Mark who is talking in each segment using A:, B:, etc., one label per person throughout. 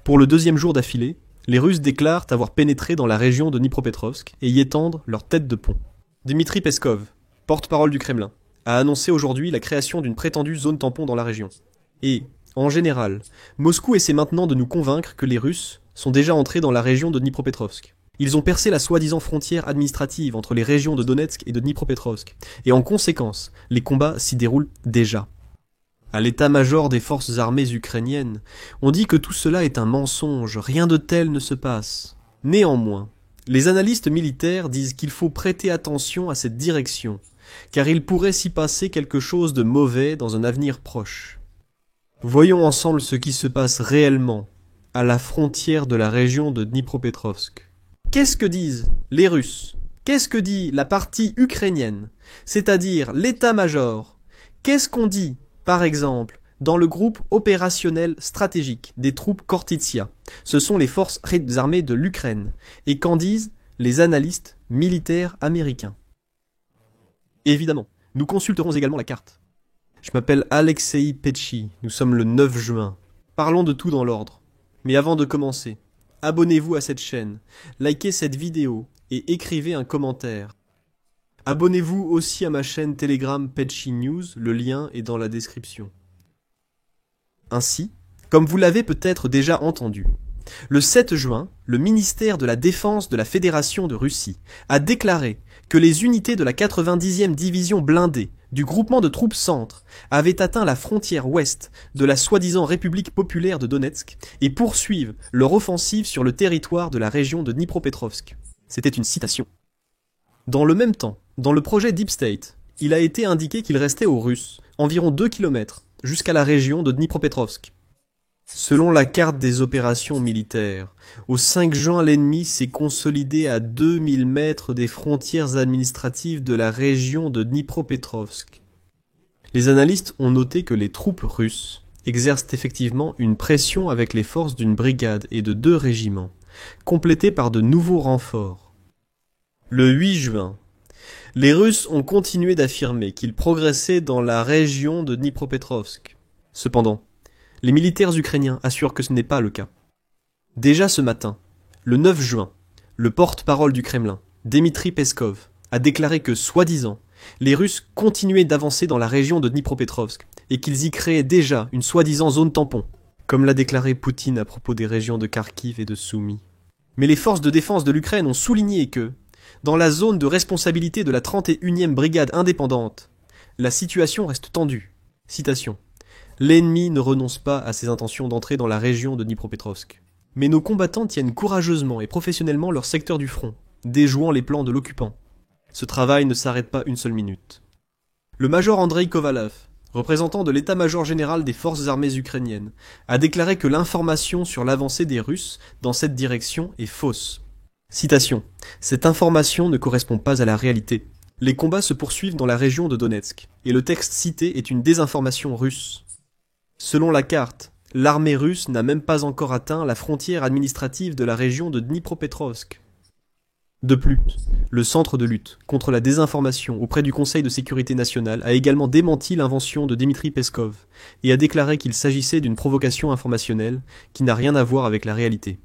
A: Pour le deuxième jour d'affilée, les Russes déclarent avoir pénétré dans la région de Dnipropetrovsk et y étendre leur tête de pont. Dmitri Peskov, porte-parole du Kremlin, a annoncé aujourd'hui la création d'une prétendue zone tampon dans la région. Et, en général, Moscou essaie maintenant de nous convaincre que les Russes sont déjà entrés dans la région de Dnipropetrovsk. Ils ont percé la soi-disant frontière administrative entre les régions de Donetsk et de Dnipropetrovsk, et en conséquence, les combats s'y déroulent déjà. À l'état-major des forces armées ukrainiennes, on dit que tout cela est un mensonge, rien de tel ne se passe. Néanmoins, les analystes militaires disent qu'il faut prêter attention à cette direction, car il pourrait s'y passer quelque chose de mauvais dans un avenir proche. Voyons ensemble ce qui se passe réellement à la frontière de la région de Dnipropetrovsk. Qu'est-ce que disent les Russes? Qu'est-ce que dit la partie ukrainienne, c'est-à-dire l'état-major? Qu'est-ce qu'on dit, par exemple, dans le groupe opérationnel stratégique des troupes Khortytsia? Ce sont les forces armées de l'Ukraine. Et qu'en disent les analystes militaires américains? Évidemment, nous consulterons également la carte. Je m'appelle Alexei Petchi, nous sommes le 9 juin. Parlons de tout dans l'ordre. Mais avant de commencer, abonnez-vous à cette chaîne, likez cette vidéo et écrivez un commentaire. Abonnez-vous aussi à ma chaîne Telegram Petchi News, le lien est dans la description. Ainsi, comme vous l'avez peut-être déjà entendu, le 7 juin, le ministère de la Défense de la Fédération de Russie a déclaré que les unités de la 90e division blindée du groupement de troupes centre avaient atteint la frontière ouest de la soi-disant République populaire de Donetsk et poursuivent leur offensive sur le territoire de la région de Dnipropetrovsk. C'était une citation. Dans le même temps, dans le projet Deep State, il a été indiqué qu'il restait aux Russes environ 2 km jusqu'à la région de Dnipropetrovsk. Selon la carte des opérations militaires, au 5 juin, l'ennemi s'est consolidé à 2000 mètres des frontières administratives de la région de Dnipropetrovsk. Les analystes ont noté que les troupes russes exercent effectivement une pression avec les forces d'une brigade et de 2 régiments, complétés par de nouveaux renforts. Le 8 juin, les Russes ont continué d'affirmer qu'ils progressaient dans la région de Dnipropetrovsk. Cependant, les militaires ukrainiens assurent que ce n'est pas le cas. Déjà ce matin, le 9 juin, le porte-parole du Kremlin, Dmitri Peskov, a déclaré que, soi-disant, les Russes continuaient d'avancer dans la région de Dnipropetrovsk et qu'ils y créaient déjà une soi-disant zone tampon, comme l'a déclaré Poutine à propos des régions de Kharkiv et de Soumy. Mais les forces de défense de l'Ukraine ont souligné que, dans la zone de responsabilité de la 31e brigade indépendante, la situation reste tendue. Citation. L'ennemi ne renonce pas à ses intentions d'entrer dans la région de Dnipropetrovsk. Mais nos combattants tiennent courageusement et professionnellement leur secteur du front, déjouant les plans de l'occupant. Ce travail ne s'arrête pas une seule minute. Le major Andrei Kovalov, représentant de l'état-major général des forces armées ukrainiennes, a déclaré que l'information sur l'avancée des Russes dans cette direction est fausse. Citation. Cette information ne correspond pas à la réalité. Les combats se poursuivent dans la région de Donetsk, et le texte cité est une désinformation russe. Selon la carte, l'armée russe n'a même pas encore atteint la frontière administrative de la région de Dnipropetrovsk. De plus, le centre de lutte contre la désinformation auprès du Conseil de sécurité nationale a également démenti l'invention de Dmitri Peskov et a déclaré qu'il s'agissait d'une provocation informationnelle qui n'a rien à voir avec la réalité.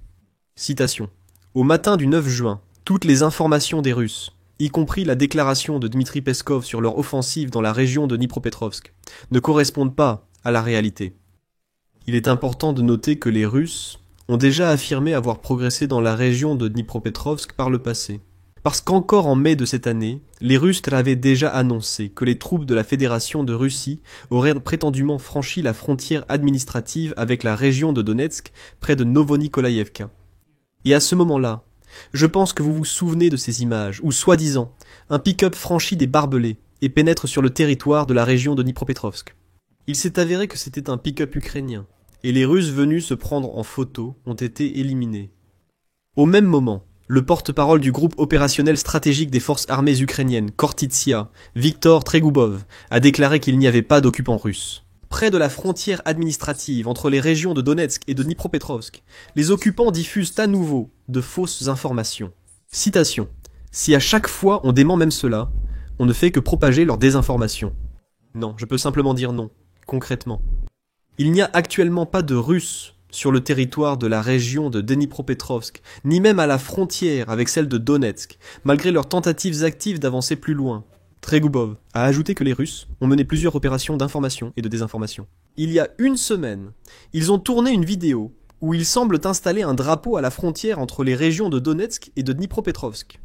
A: Citation. Au matin du 9 juin, toutes les informations des Russes, y compris la déclaration de Dmitri Peskov sur leur offensive dans la région de Dnipropetrovsk, ne correspondent pas à la réalité. Il est important de noter que les Russes ont déjà affirmé avoir progressé dans la région de Dnipropetrovsk par le passé. Parce qu'encore en mai de cette année, les Russes avaient déjà annoncé que les troupes de la Fédération de Russie auraient prétendument franchi la frontière administrative avec la région de Donetsk près de Novonikolaïevka. Et à ce moment-là, je pense que vous vous souvenez de ces images où, soi-disant, un pick-up franchit des barbelés et pénètre sur le territoire de la région de Dnipropetrovsk. Il s'est avéré que c'était un pick-up ukrainien, et les Russes venus se prendre en photo ont été éliminés. Au même moment, le porte-parole du groupe opérationnel stratégique des forces armées ukrainiennes, Khortytsia, Viktor Tregoubov, a déclaré qu'il n'y avait pas d'occupants russes. Près de la frontière administrative entre les régions de Donetsk et de Dnipropetrovsk, les occupants diffusent à nouveau de fausses informations. Citation. Si à chaque fois on dément même cela, on ne fait que propager leur désinformation. Non, je peux simplement dire non. Concrètement. Il n'y a actuellement pas de Russes sur le territoire de la région de Dnipropetrovsk, ni même à la frontière avec celle de Donetsk, malgré leurs tentatives actives d'avancer plus loin. Tregubov a ajouté que les Russes ont mené plusieurs opérations d'information et de désinformation. Il y a une semaine, ils ont tourné une vidéo où ils semblent installer un drapeau à la frontière entre les régions de Donetsk et de Dnipropetrovsk.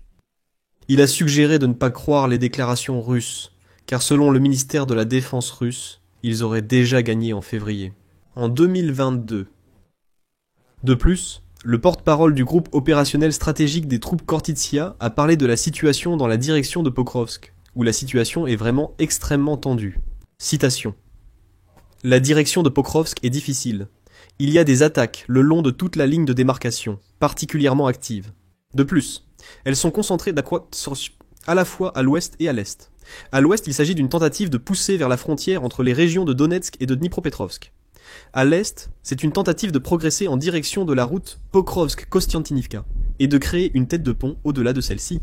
A: Il a suggéré de ne pas croire les déclarations russes, car selon le ministère de la Défense russe, ils auraient déjà gagné en février. En 2022. De plus, le porte-parole du groupe opérationnel stratégique des troupes Khortytsia a parlé de la situation dans la direction de Pokrovsk, où la situation est vraiment extrêmement tendue. Citation. La direction de Pokrovsk est difficile. Il y a des attaques le long de toute la ligne de démarcation, particulièrement actives. De plus, elles sont concentrées à la fois à l'ouest et à l'est. À l'ouest, il s'agit d'une tentative de pousser vers la frontière entre les régions de Donetsk et de Dnipropetrovsk. À l'est, c'est une tentative de progresser en direction de la route Pokrovsk-Kostiantynivka et de créer une tête de pont au-delà de celle-ci.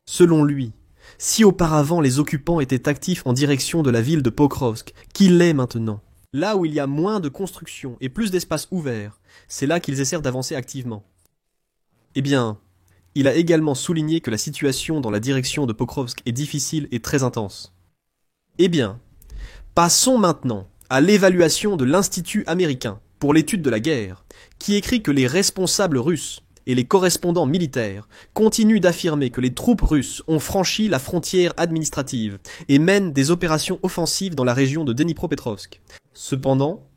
A: Selon lui, si auparavant les occupants étaient actifs en direction de la ville de Pokrovsk, qu'il l'est maintenant, là où il y a moins de construction et plus d'espaces ouverts, c'est là qu'ils essaient d'avancer activement. Eh bien, il a également souligné que la situation dans la direction de Pokrovsk est difficile et très intense. Eh bien, passons maintenant à l'évaluation de l'Institut américain pour l'étude de la guerre, qui écrit que les responsables russes et les correspondants militaires continuent d'affirmer que les troupes russes ont franchi la frontière administrative et mènent des opérations offensives dans la région de Dnipropetrovsk. Cependant,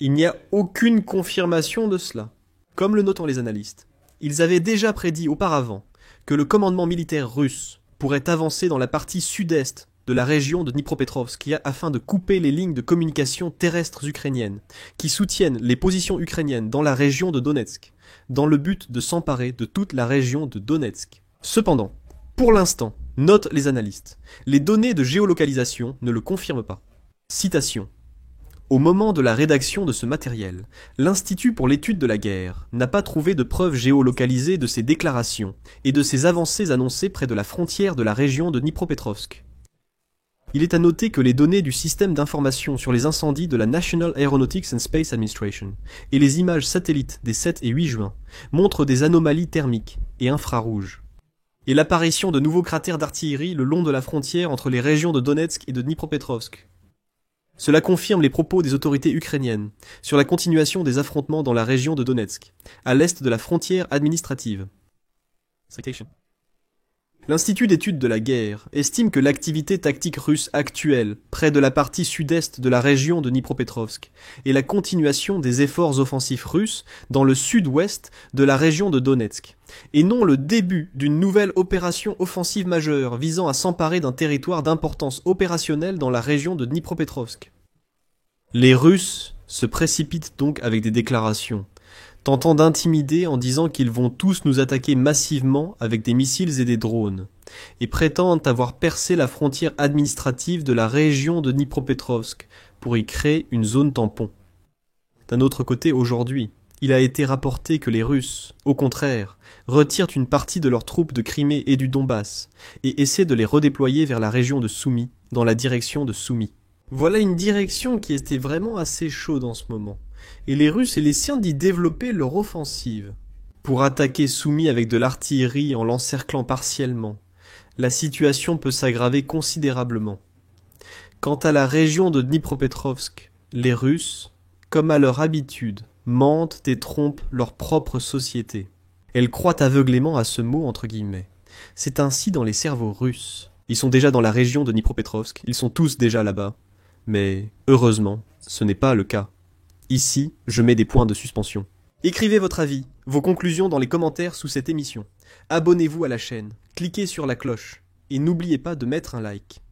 A: il n'y a aucune confirmation de cela. Comme le notent les analystes, ils avaient déjà prédit auparavant que le commandement militaire russe pourrait avancer dans la partie sud-est de la région de Dnipropetrovsk afin de couper les lignes de communication terrestres ukrainiennes qui soutiennent les positions ukrainiennes dans la région de Donetsk, dans le but de s'emparer de toute la région de Donetsk. Cependant, pour l'instant, notent les analystes, les données de géolocalisation ne le confirment pas. Citation. Au moment de la rédaction de ce matériel, l'Institut pour l'étude de la guerre n'a pas trouvé de preuves géolocalisées de ces déclarations et de ces avancées annoncées près de la frontière de la région de Dnipropetrovsk. Il est à noter que les données du système d'information sur les incendies de la National Aeronautics and Space Administration et les images satellites des 7 et 8 juin montrent des anomalies thermiques et infrarouges, et l'apparition de nouveaux cratères d'artillerie le long de la frontière entre les régions de Donetsk et de Dnipropetrovsk. Cela confirme les propos des autorités ukrainiennes sur la continuation des affrontements dans la région de Donetsk, à l'est de la frontière administrative. Citation. L'Institut d'études de la guerre estime que l'activité tactique russe actuelle, près de la partie sud-est de la région de Dnipropetrovsk, est la continuation des efforts offensifs russes dans le sud-ouest de la région de Donetsk, et non le début d'une nouvelle opération offensive majeure visant à s'emparer d'un territoire d'importance opérationnelle dans la région de Dnipropetrovsk. Les Russes se précipitent donc avec des déclarations, tentant d'intimider en disant qu'ils vont tous nous attaquer massivement avec des missiles et des drones, et prétendent avoir percé la frontière administrative de la région de Dnipropetrovsk pour y créer une zone tampon. D'un autre côté, aujourd'hui, il a été rapporté que les Russes, au contraire, retirent une partie de leurs troupes de Crimée et du Donbass, et essaient de les redéployer vers la région de Soumy, dans la direction de Soumy. Voilà une direction qui était vraiment assez chaude en ce moment. Et les Russes et les siens d'y développer leur offensive. Pour attaquer Soumy avec de l'artillerie en l'encerclant partiellement, la situation peut s'aggraver considérablement. Quant à la région de Dnipropetrovsk, les Russes, comme à leur habitude, mentent et trompent leur propre société. Elles croient aveuglément à ce mot entre guillemets. C'est ainsi dans les cerveaux russes. Ils sont déjà dans la région de Dnipropetrovsk, ils sont tous déjà là-bas. Mais, heureusement, ce n'est pas le cas. Ici, je mets des points de suspension. Écrivez votre avis, vos conclusions dans les commentaires sous cette émission. Abonnez-vous à la chaîne, cliquez sur la cloche, et n'oubliez pas de mettre un like.